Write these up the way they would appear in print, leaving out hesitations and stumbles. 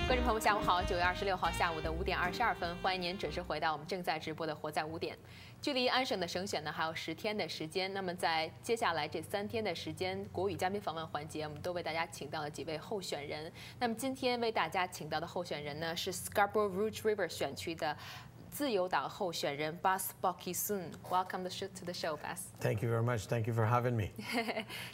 观众朋友们，下午好！9月26号下午的5点22分，欢迎您准时回到我们正在直播的《活在5点》。距离安省的省选呢还有10天的时间，那么在接下来这3天的时间，国语嘉宾访问环节，我们都为大家请到了几位候选人。那么今天为大家请到的候选人呢是 Scarborough Rouge River 选区的自由党候选人 Bas Bokissoon. Welcome to the show, Bas. Thank you very much. Thank you for having me.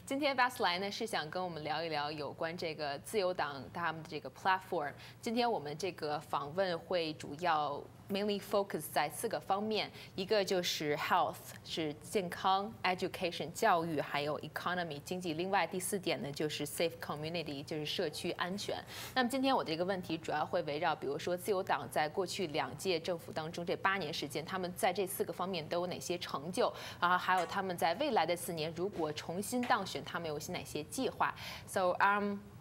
今天 Bas 来呢是想跟我们聊一聊有关这个自由党他们的这个 platform。今天我们这个访问会主要 mainly focus 在4个方面，一个就是 health 是健康 ，education 教育，还有 economy 经济。另外第4点呢就是 safe community 就是社区安全。那么今天我这个问题主要会围绕，比如说自由党在过去2届政府当中这8年时间，他们在这4个方面都有哪些成就啊？还有他们在未来的4年如果重新当选，他们有哪些计划 ？So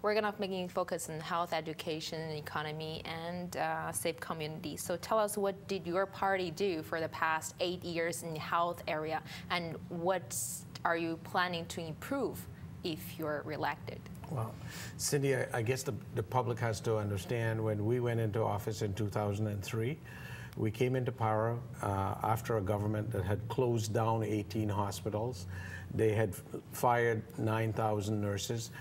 we're gonna making focus on health, education, economy, and safe community. So tell us, what did your party do for the past 8 years in the health area, and what are you planning to improve if you're reelected? Well, Cindy, I guess the public has to understand when we went into office in 2003, we came into power after a government that had closed down 18 hospitals. They had fired 9,000 nurses.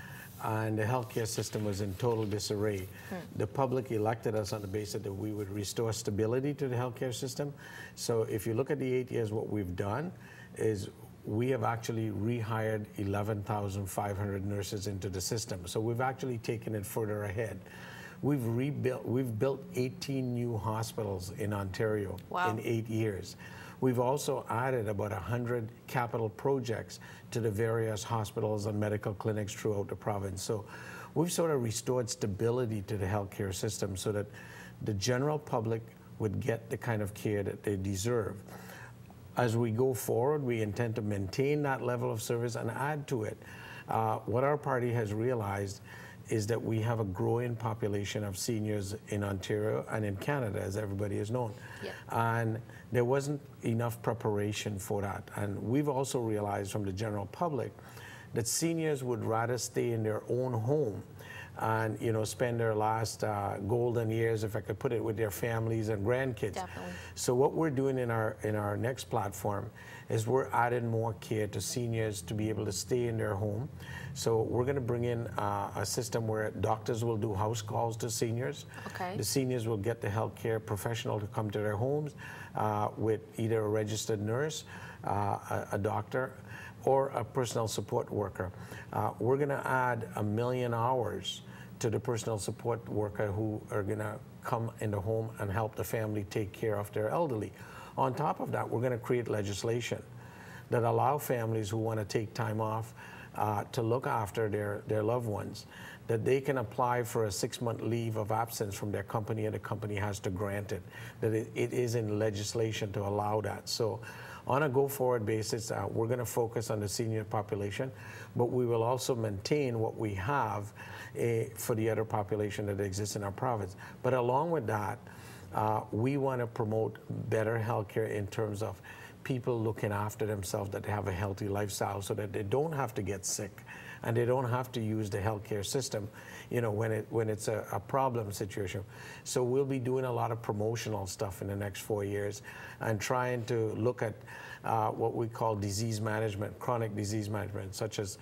And the healthcare system was in total disarray. The public elected us on the basis that we would restore stability to the healthcare system. So if you look at the 8 years, what we've done is we have actually rehired 11,500 nurses into the system. So we've actually taken it further ahead. We've built 18 new hospitals in Ontario in 8 years. We've also added about 100 capital projects to the various hospitals and medical clinics throughout the province. So we've sort of restored stability to the healthcare system so that the general public would get the kind of care that they deserve. As we go forward, we intend to maintain that level of service and add to it. What our party has realized is that we have a growing population of seniors in Ontario and in Canada, as everybody has known. Yep. And there wasn't enough preparation for that. And we've also realized from the general public that seniors would rather stay in their own home and, you know, spend their last golden years, if I could put it, with their families and grandkids. Definitely. So what we're doing in our next platform is we're adding more care to seniors to be able to stay in their home. So we're going to bring in a system where doctors will do house calls to seniors. Okay. The seniors will get the healthcare professional to come to their homes with either a registered nurse, a doctor, or a personal support worker. We're going to add 1 million hours to the personal support worker who are going to come in the home and help the family take care of their elderly. On top of that, we're going to create legislation that allow families who want to take time off to look after their loved ones, that they can apply for a 6-month leave of absence from their company, and the company has to grant it, that it is in legislation to allow that. So on a go-forward basis, we're going to focus on the senior population, but we will also maintain what we have for the other population that exists in our province. But along with that, we want to promote better health care in terms of people looking after themselves, that they have a healthy lifestyle so that they don't have to get sick and they don't have to use the healthcare system, you know, when it's a problem situation. So we'll be doing a lot of promotional stuff in the next 4 years and trying to look at what we call disease management, chronic disease management, such as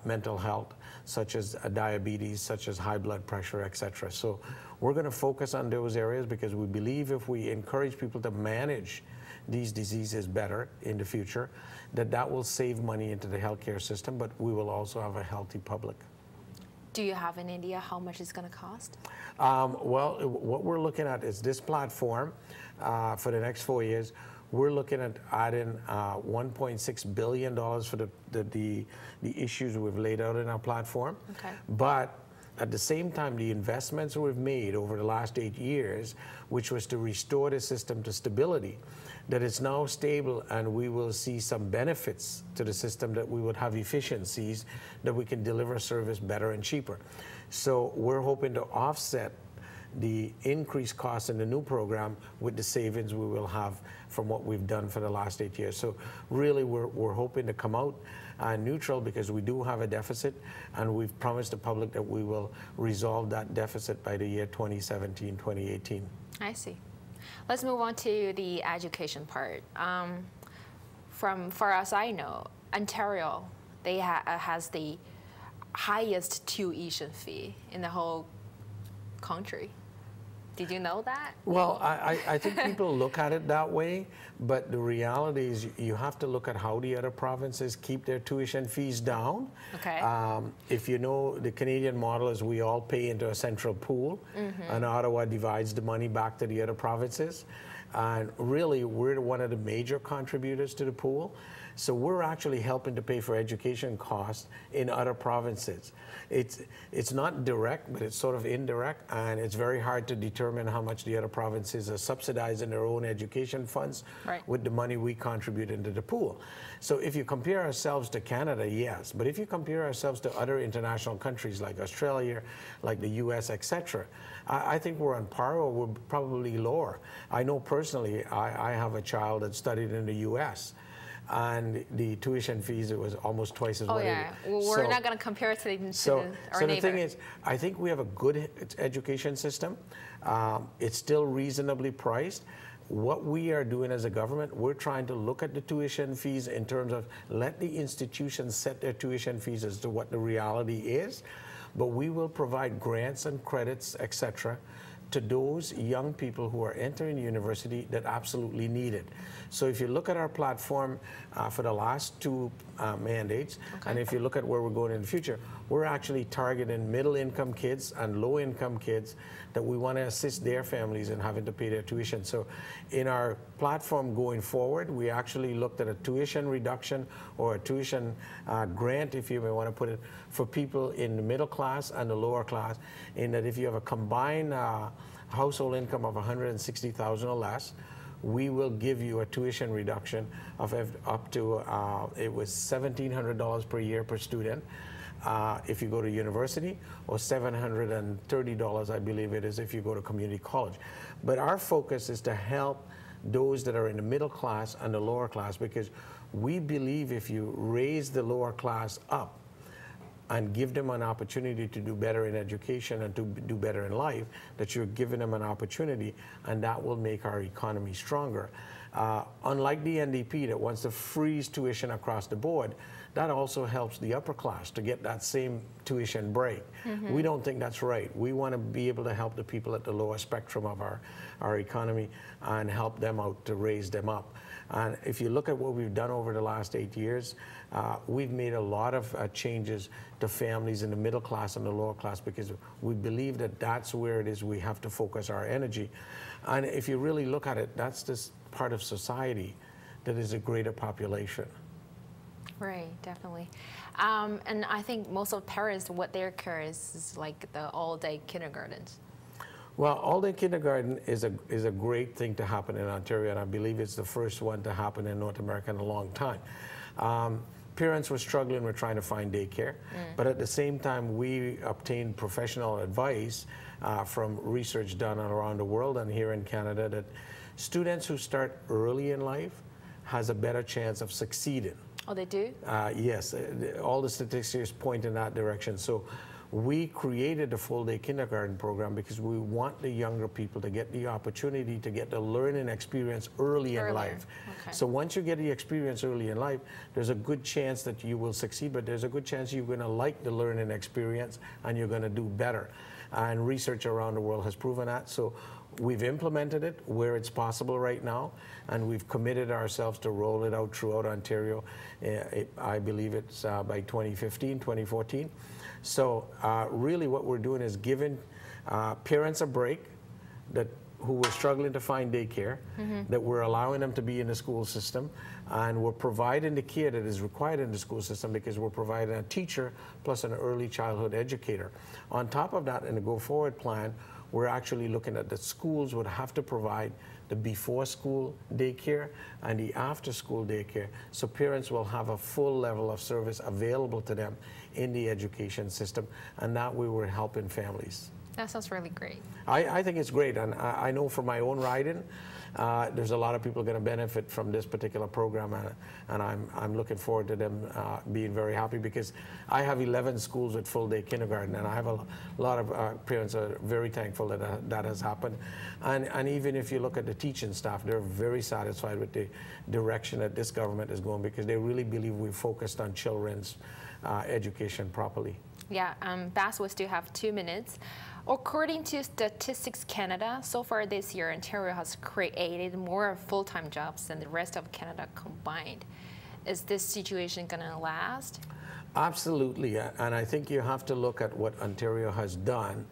mental health, such as diabetes, such as high blood pressure, etc. So we're going to focus on those areas because we believe if we encourage people to manage these diseases better in the future, that will save money into the healthcare system, but we will also have a healthy public. Do you have an idea how much it's going to cost? Well, what we're looking at is this platform for the next 4 years. we're looking at adding $1.6 billion for the issues we've laid out in our platform. Okay. But at the same time, the investments we've made over the last 8 years, which was to restore the system to stability, that it's now stable, and we will see some benefits to the system, that we would have efficiencies, that we can deliver service better and cheaper. So we're hoping to offset the increased costs in the new program with the savings we will have from what we've done for the last 8 years. So really, we're hoping to come out neutral, because we do have a deficit, and we've promised the public that we will resolve that deficit by the year 2017, 2018. I see. Let's move on to the education part. From far as I know, Ontario, they has the highest tuition fee in the whole country. Did you know that? Well, I think people look at it that way, but the reality is you have to look at how the other provinces keep their tuition fees down. Okay. If you know, the Canadian model is we all pay into a central pool, and Ottawa divides the money back to the other provinces. And really, we're one of the major contributors to the pool. So we're actually helping to pay for education costs in other provinces. It's not direct, but it's sort of indirect, and it's very hard to determine how much the other provinces are subsidizing their own education funds with the money we contribute into the pool. So if you compare ourselves to Canada, yes, but if you compare ourselves to other international countries like Australia, like the US, etc., I think we're on par, or we're probably lower. I know personally, I have a child that studied in the US, and the tuition fees, it was almost twice as much. Oh yeah, well, we're not going to compare it to our neighbor. So the thing is, I think we have a good education system. It's still reasonably priced. What we are doing as a government, we're trying to look at the tuition fees in terms of let the institutions set their tuition fees as to what the reality is, but we will provide grants and credits, etc., to those young people who are entering university that absolutely need it. So if you look at our platform for the last two mandates, and if you look at where we're going in the future, we're actually targeting middle-income kids and low-income kids that we want to assist their families in having to pay their tuition. So in our platform going forward, we actually looked at a tuition reduction or a tuition grant, if you may want to put it, for people in the middle class and the lower class, in that if you have a combined household income of $160,000 or less, we will give you a tuition reduction of up to, it was $1,700 per year per student if you go to university, or $730, I believe it is, if you go to community college. But our focus is to help those that are in the middle class and the lower class, because we believe if you raise the lower class up and give them an opportunity to do better in education and to do better in life, that you're giving them an opportunity, and that will make our economy stronger. Unlike the NDP that wants to freeze tuition across the board, that also helps the upper class to get that same tuition break. We don't think that's right. We want to be able to help the people at the lower spectrum of our economy and help them out to raise them up. And if you look at what we've done over the last 8 years, we've made a lot of changes to families in the middle class and the lower class, because we believe that that's where it is we have to focus our energy. And if you really look at it, that's this part of society that is a greater population. Right, definitely. And I think most of parents, what their care is like the all-day kindergartens. Well, all-day kindergarten is a great thing to happen in Ontario, and I believe it's the first one to happen in North America in a long time. Parents were struggling with trying to find daycare, but at the same time, we obtained professional advice from research done around the world and here in Canada that students who start early in life has a better chance of succeeding. Oh, they do? Yes, all the statistics point in that direction. So we created a full-day kindergarten program because we want the younger people to get the opportunity to get the learning experience early in life. Okay. So once you get the experience early in life, there's a good chance that you will succeed, but there's a good chance you're going to like the learning experience and you're going to do better. And research around the world has proven that. So we've implemented it where it's possible right now, and we've committed ourselves to roll it out throughout Ontario. I believe it's by 2015, 2014. So really what we're doing is giving parents a break, that who were struggling to find daycare, that we're allowing them to be in the school system, and we're providing the care that is required in the school system because we're providing a teacher plus an early childhood educator. On top of that, in the Go Forward plan, we're actually looking at the schools would have to provide the before school daycare and the after school daycare, so parents will have a full level of service available to them in the education system, and that way we're helping families. That sounds really great. I think it's great, and I know from my own riding, there's a lot of people going to benefit from this particular program, and I'm looking forward to them being very happy, because I have 11 schools with full-day kindergarten, and I have a lot of parents are very thankful that that has happened. And even if you look at the teaching staff, they're very satisfied with the direction that this government is going, because they really believe we've focused on children's education properly. Yeah, Bass, we still have 2 minutes. According to Statistics Canada, so far this year, Ontario has created more full-time jobs than the rest of Canada combined. Is this situation going to last? Absolutely, and I think you have to look at what Ontario has done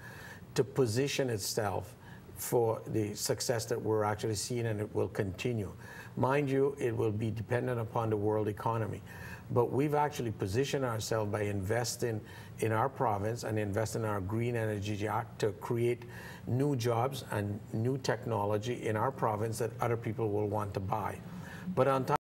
to position itself for the success that we're actually seeing, and it will continue. Mind you, it will be dependent upon the world economy. But we've actually positioned ourselves by investing in our province and investing in our Green Energy Act to create new jobs and new technology in our province that other people will want to buy. But on top